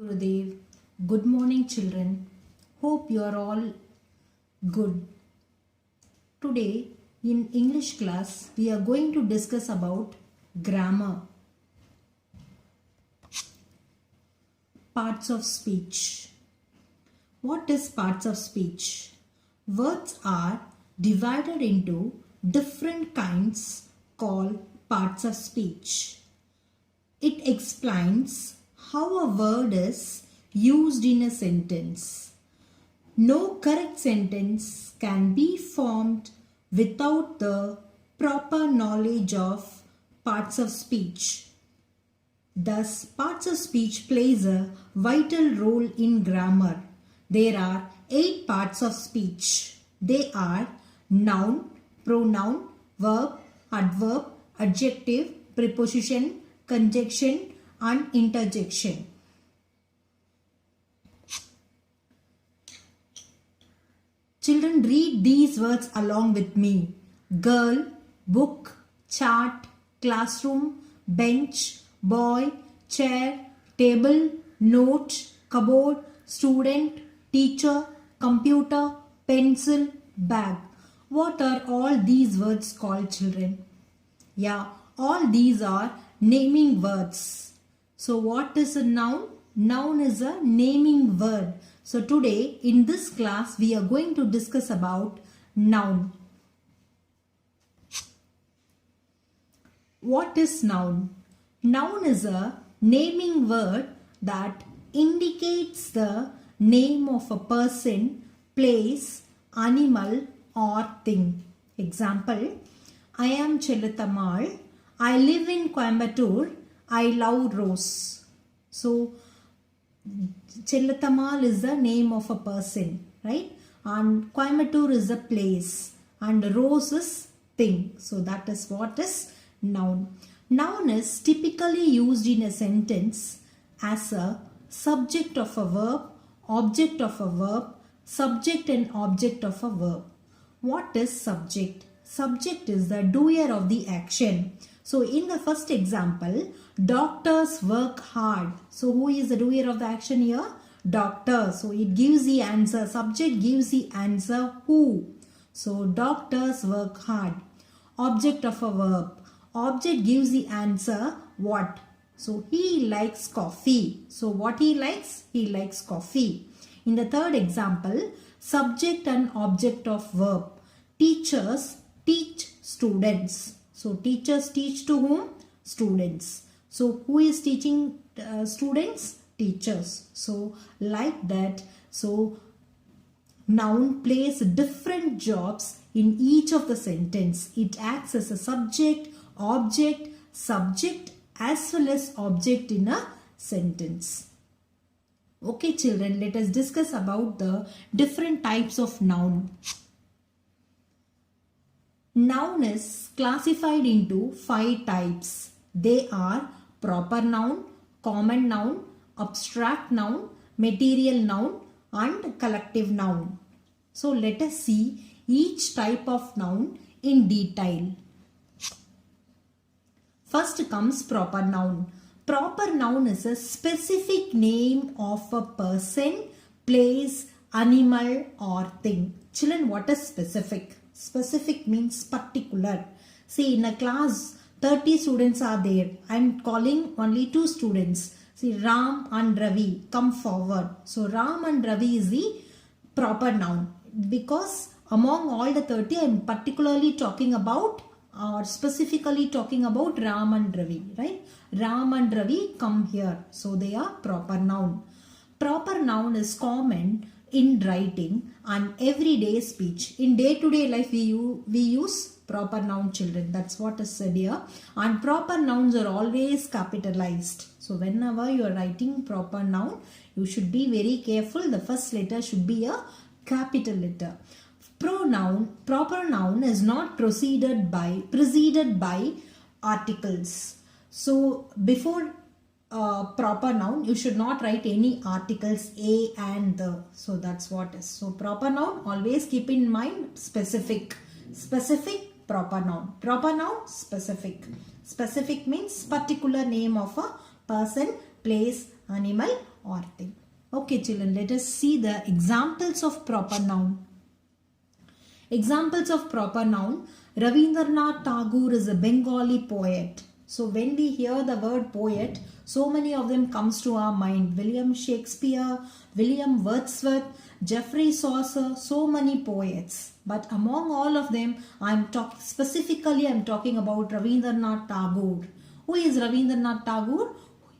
Gurudev. Good morning, children. Hope you are all good. Today in English class we are going to discuss about grammar, parts of speech. What is parts of speech? Words are divided into different kinds called parts of speech. It explains how a word is used in a sentence. No correct sentence can be formed without the proper knowledge of parts of speech. Thus, parts of speech plays a vital role in grammar. There are 8 parts of speech. They are noun, pronoun, verb, adverb, adjective, preposition, conjunction, and interjection. Children, read these words along with me. Girl, book, chart, classroom, bench, boy, chair, table, note, cupboard, student, teacher, computer, pencil, bag. What are all these words called, children? Yeah, all these are naming words. So what is a noun? Noun is a naming word. So today in this class we are going to discuss about noun. What is noun? Noun is a naming word that indicates the name of a person, place, animal or thing. Example, I am Chellattamal. I live in Coimbatore. I love Rose. So, Chellattamal is the name of a person, right? And Coimbatore is a place. And Rose is thing. So, that is what is noun. Noun is typically used in a sentence as a subject of a verb, object of a verb, subject and object of a verb. What is subject? Subject is the doer of the action. So in the first example, doctors work hard. So who is the doer of the action here? Doctor. So it gives the answer. Subject gives the answer who. So doctors work hard. Object of a verb. Object gives the answer what. So he likes coffee. So what he likes? He likes coffee. In the third example, subject and object of verb. Teachers teach students. So teachers teach to whom? Students. So who is teaching students? Teachers. So like that. So noun plays different jobs in each of the sentence. It acts as a subject, object, subject as well as object in a sentence. Okay children, let us discuss about the different types of noun. Noun is classified into 5 types. They are proper noun, common noun, abstract noun, material noun and collective noun. So let us see each type of noun in detail. First comes proper noun. Proper noun is a specific name of a person, place, animal or thing. Children, what is specific? Specific means particular. See, in a class 30 students are there. I am calling only 2 students. See, Ram and Ravi, come forward. So Ram and Ravi is the proper noun. Because among all the 30 I am particularly talking about or specifically talking about Ram and Ravi, right? Ram and Ravi come here. So they are proper noun. Proper noun is common in writing and everyday speech. In day-to-day life we use proper noun, children. That's what is said here. And proper nouns are always capitalized. So whenever you are writing proper noun, you should be very careful. The first letter should be a capital letter. Proper noun is not preceded by articles. So before proper noun, you should not write any articles a and the. So that's what is. So proper noun, always keep in mind specific. Specific, proper noun. Proper noun, specific. Specific means particular name of a person, place, animal or thing. Okay children, let us see the examples of proper noun. Examples of proper noun. Rabindranath Tagore is a Bengali poet. So when we hear the word poet, so many of them comes to our mind. William Shakespeare, William Wordsworth, Geoffrey Chaucer, so many poets. But among all of them, I'm talking about Rabindranath Tagore. Who is Rabindranath Tagore?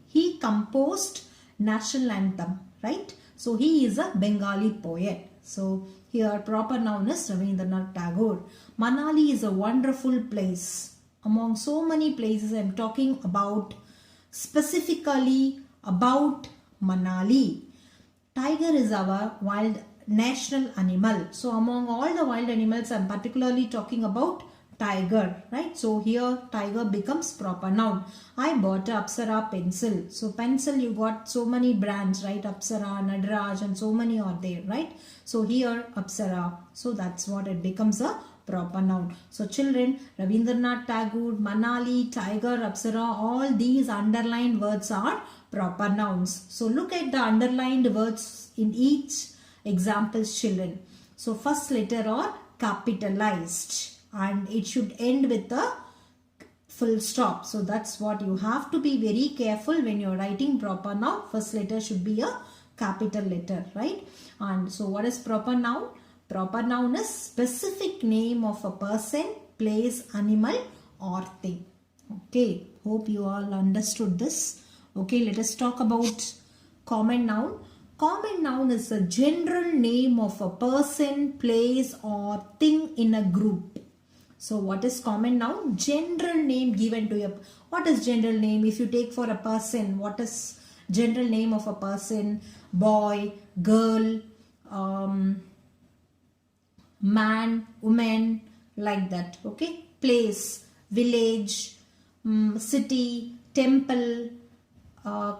He composed national anthem, right? So he is a Bengali poet. So here proper noun is Rabindranath Tagore. Manali is a wonderful place. Among so many places, I am talking about specifically about Manali. Tiger is our wild national animal. So among all the wild animals, I am particularly talking about tiger, right? So here tiger becomes proper noun. I bought a Apsara pencil. So pencil, you got so many brands, right? Apsara, Nadraj, and so many are there, right? So here Apsara. So that's what it becomes a proper noun. So children, Rabindranath Tagore, Manali, tiger, Apsara, all these underlined words are proper nouns. So look at the underlined words in each examples, children. So first letter are capitalized and it should end with a full stop. So that's what you have to be very careful when you're writing proper noun. First letter should be a capital letter, right? And so what is proper noun? Proper noun is specific name of a person, place, animal or thing. Okay, hope you all understood this. Okay, let us talk about common noun. Common noun is a general name of a person, place or thing in a group. So what is common noun? General name given to a... What is general name? If you take for a person, what is general name of a person? Boy, girl, man, woman, like that. Okay. Place, village, city, temple,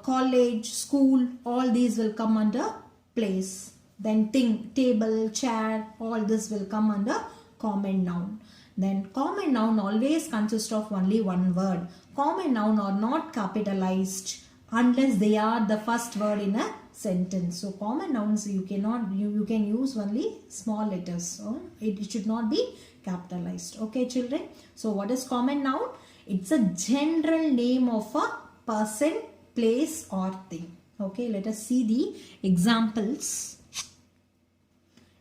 college, school, all these will come under place. Then thing, table, chair, all this will come under common noun. Then common noun always consists of only one word. Common noun are not capitalized unless they are the first word in a sentence. So common nouns you can use only small letters. So it should not be capitalized. Okay children. So what is common noun? It's a general name of a person, place or thing. Okay, let us see the examples.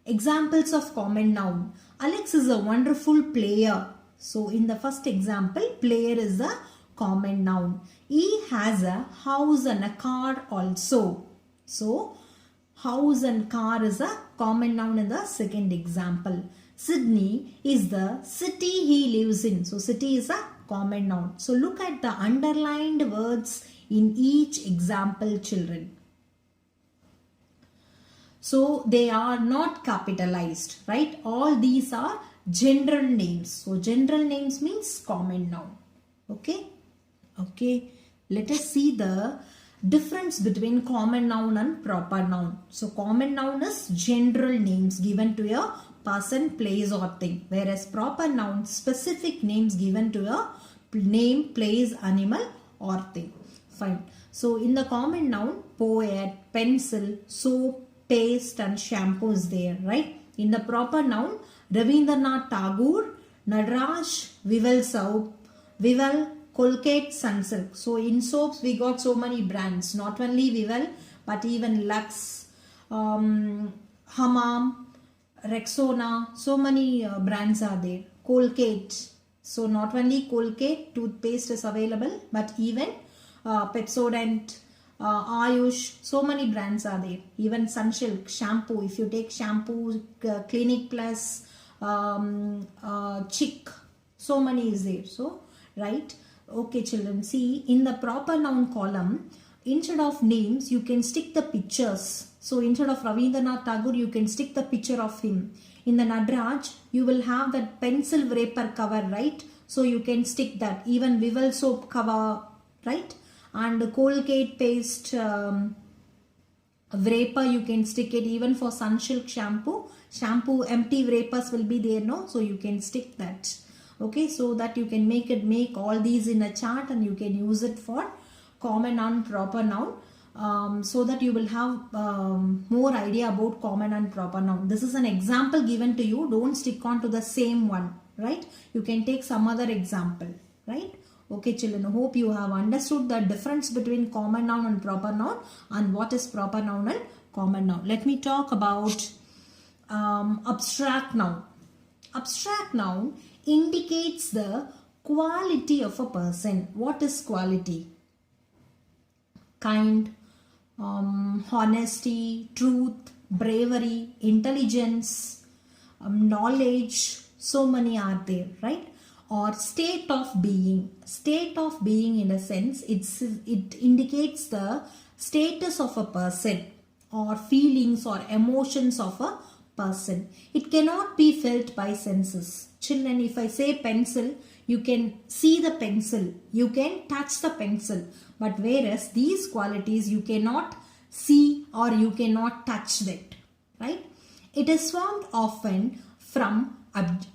Examples of common noun. Alex is a wonderful player. So in the first example, player is a common noun. He has a house and a car also. So house and car is a common noun in the second example. Sydney is the city he lives in. So city is a common noun. So look at the underlined words in each example, children. So they are not capitalized, right? All these are general names. So general names means common noun. Okay. Okay. Let us see the difference between common noun and proper noun. So common noun is general names given to a person, place or thing. Whereas proper noun, specific names given to a name, place, animal or thing. Fine. So in the common noun, poet, pencil, soap, paste and shampoo is there, right? In the proper noun, Rabindranath Tagore, Nadraj, Vival soap, Vival, Colgate, Sunsilk. So in soaps we got so many brands, not only Vival but even Lux, Hammam, Rexona, so many brands are there. Colgate. So not only Colgate toothpaste is available but even Pepsodent, Ayush, so many brands are there. Even Sunsilk, shampoo. If you take shampoo, Clinic Plus, Chic, so many is there. So, right? Okay, children. See, in the proper noun column, instead of names, you can stick the pictures. So, instead of Rabindranath Tagore, you can stick the picture of him. In the Nadraj, you will have that pencil wrapper cover, right? So, you can stick that. Even Vival soap cover, right? And Colgate paste wrapper, you can stick it. Even for Sunsilk shampoo empty wrappers will be there, no? So you can stick that. Okay, so that you can make all these in a chart and you can use it for common noun, proper noun. so that you will have more idea about common and proper noun. This is an example given to you. Don't stick on to the same one, right? You can take some other example, right? Okay, children, hope you have understood the difference between common noun and proper noun, and what is proper noun and common noun. Let me talk about abstract noun. Abstract noun indicates the quality of a person. What is quality? Kind, honesty, truth, bravery, intelligence, knowledge. So many are there, right? Or state of being. State of being, in a sense, it indicates the status of a person or feelings or emotions of a person. It cannot be felt by senses. Children, if I say pencil, you can see the pencil, you can touch the pencil, but whereas these qualities you cannot see or you cannot touch that, right? It is formed often from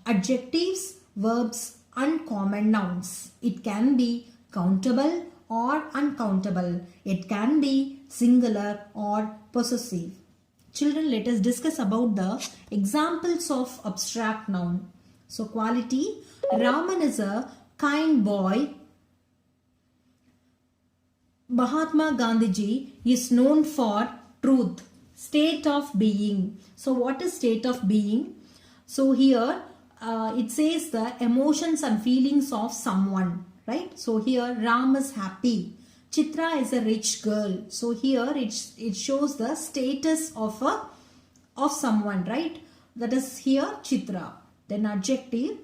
adjectives, verbs, and common nouns. It can be countable or uncountable. It can be singular or possessive. Children, let us discuss about the examples of abstract noun. So, quality. Raman is a kind boy. Mahatma Gandhiji is known for truth. State of being. So, what is state of being? So, here it says the emotions and feelings of someone, right? So, here Ram is happy. Chitra is a rich girl. So, here it shows the status of someone, right? That is here Chitra. Then adjective,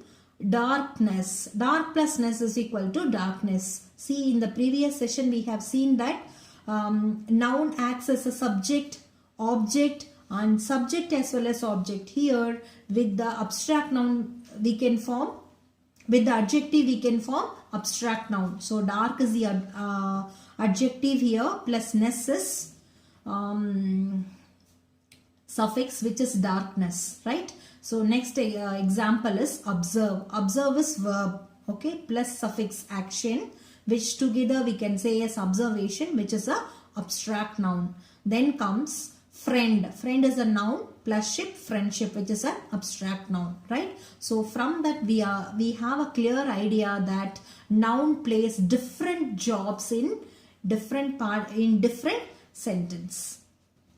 darkness. Dark plus ness is equal to darkness. See, in the previous session we have seen that noun acts as a subject, object, and subject as well as object. Here with the abstract noun we can form, with the adjective we can form abstract noun. So dark is the adjective here, plus ness is suffix, which is darkness, right? So next example is observe. Observe is verb, okay, plus suffix action, which together we can say as observation, which is a abstract noun. Then comes friend. Friend is a noun plus ship, friendship, which is an abstract noun, right? So from that we have a clear idea that noun plays different jobs in different sentence.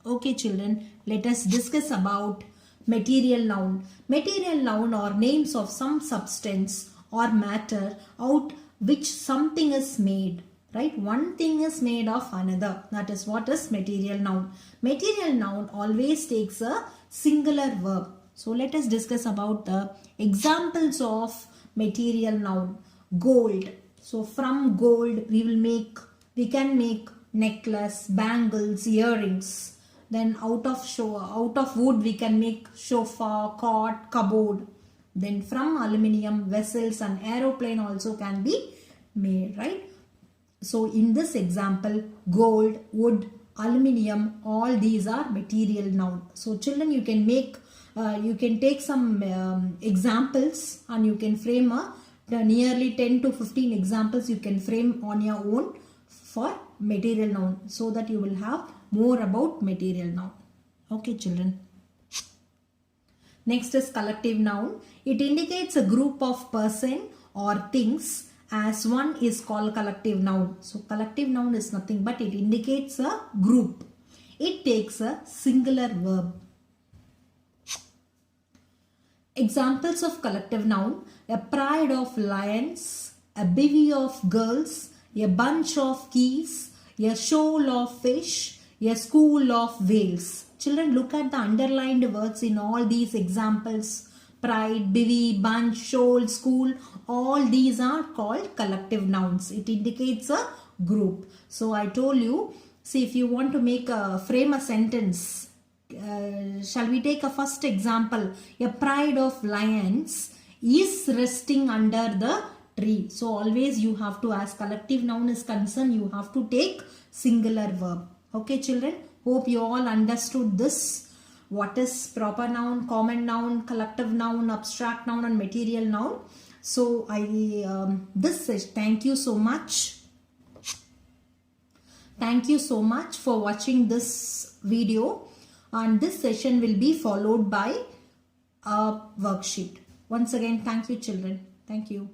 Okay, children, let us discuss about material noun. Material noun are names of some substance or matter out which something is made, right? One thing is made of another. That is what is material noun. Material noun always takes a singular verb. So let us discuss about the examples of material noun. Gold. So from gold we can make necklace, bangles, earrings. Then out of wood we can make sofa, cot, cupboard. Then from aluminium, vessels and aeroplane also can be made, right? So in this example, gold, wood, aluminium, all these are material noun. So children, you can take some examples and you can frame nearly 10 to 15 examples you can frame on your own for material noun, so that you will have more about material noun. Okay, children. Next is collective noun. It indicates a group of person or things, as one is called collective noun. So collective noun is nothing but it indicates a group. It takes a singular verb. Examples of collective noun: a pride of lions, a bevy of girls, a bunch of keys, a shoal of fish, a school of whales. Children, look at the underlined words in all these examples. Pride, bevy, bunch, shoal, school, all these are called collective nouns. It indicates a group. So I told you, see, if you want to frame a sentence, shall we take a first example? A pride of lions is resting under the tree. So always you have to, as collective noun is concerned, you have to take singular verb. Okay, children, hope you all understood this. What is proper noun, common noun, collective noun, abstract noun and material noun. So thank you so much. Thank you so much for watching this video, and this session will be followed by a worksheet. Once again, thank you children. Thank you.